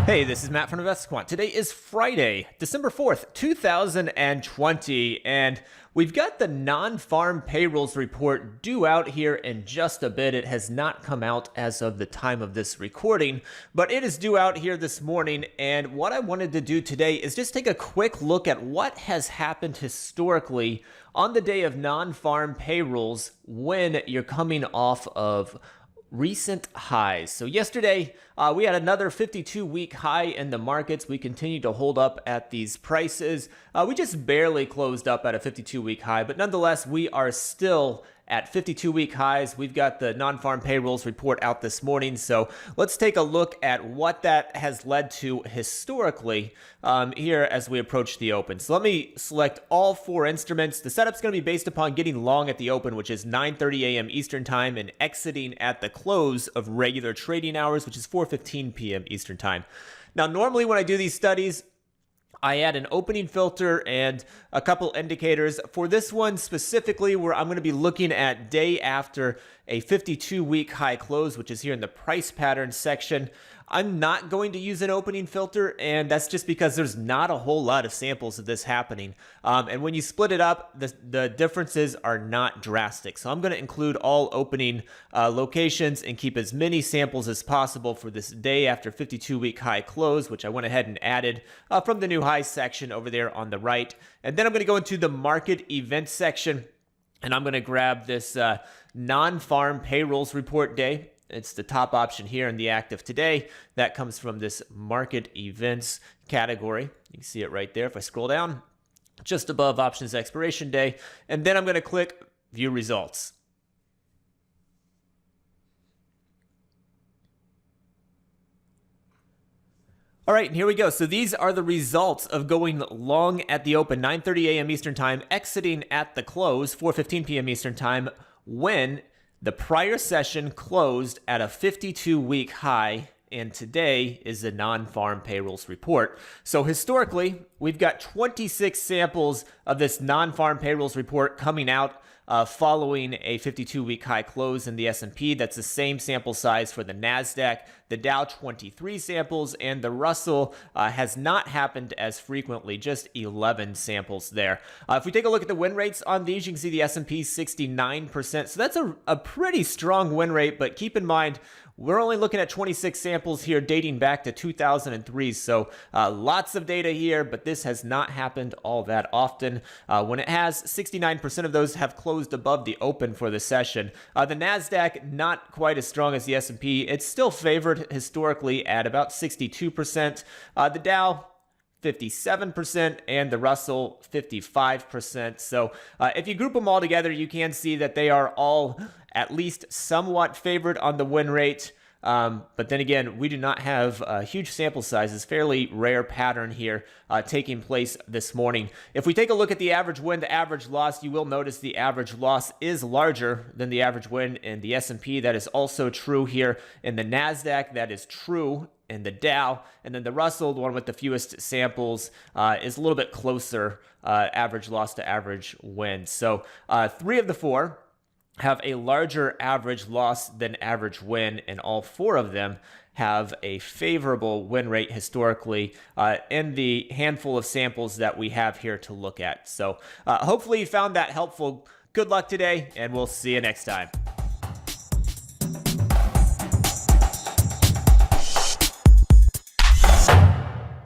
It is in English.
Hey, this is Matt from InvestQuant. Today is Friday, December 4th, 2020, and we've got the non-farm payrolls report due out here in just a bit. It has not come out as of the time of this recording, but it is due out here this morning, and what I wanted to do today is just take a quick look at what has happened historically on the day of non-farm payrolls when you're coming off of recent highs. So yesterday, we had another 52-week high in the markets. We continue to hold up at these prices. We just barely closed up at a 52-week high, but nonetheless, we are still at 52-week highs. We've got the non-farm payrolls report out this morning, so let's take a look at what that has led to historically here as we approach the open. So let me select all four instruments. The setup's going to be based upon getting long at the open, which is 9:30 a.m. Eastern Time, and exiting at the close of regular trading hours, which is 4:15 p.m. Eastern Time. Now, normally when I do these studies, I add an opening filter and a couple indicators. For this one specifically, where I'm going to be looking at day after a 52-week high close, which is here in the price pattern section, I'm not going to use an opening filter, and that's just because there's not a whole lot of samples of this happening. And when you split it up, the differences are not drastic. So I'm going to include all opening locations and keep as many samples as possible for this day after 52-week high close, which I went ahead and added from the new high section over there on the right. And then I'm going to go into the market events section, and I'm going to grab this non-farm payrolls report day. It's the top option here in the active today. That comes from this market events category. You can see it right there if I scroll down, just above options expiration day. And then I'm going to click view results. All right, and here we go. So these are the results of going long at the open, 9:30 a.m. Eastern Time, exiting at the close, 4:15 p.m. Eastern Time, when the prior session closed at a 52-week high, and today is the non-farm payrolls report. So historically, we've got 26 samples of this non-farm payrolls report coming out following a 52-week high close in the S&P. That's the same sample size for the NASDAQ. The Dow, 23 samples, and the Russell has not happened as frequently, just 11 samples there. If we take a look at the win rates on these, you can see the S&P 69%. So that's a pretty strong win rate, but keep in mind, we're only looking at 26 samples here dating back to 2003, so lots of data here, but this has not happened all that often. When it has, 69% of those have closed above the open for the session. The NASDAQ, not quite as strong as the S&P. It's still favored historically at about 62%. The Dow, 57%, and the Russell, 55%. So if you group them all together, you can see that they are all at least somewhat favored on the win rate. But then again, we do not have huge sample sizes, fairly rare pattern here taking place this morning. If we take a look at the average win, the average loss, you will notice the average loss is larger than the average win in the S&P. That is also true here in the NASDAQ. That is true in the Dow. And then the Russell, the one with the fewest samples, is a little bit closer average loss to average win. So 3 of the 4 have a larger average loss than average win, and all 4 of them have a favorable win rate historically in the handful of samples that we have here to look at. So hopefully you found that helpful. Good luck today, and we'll see you next time.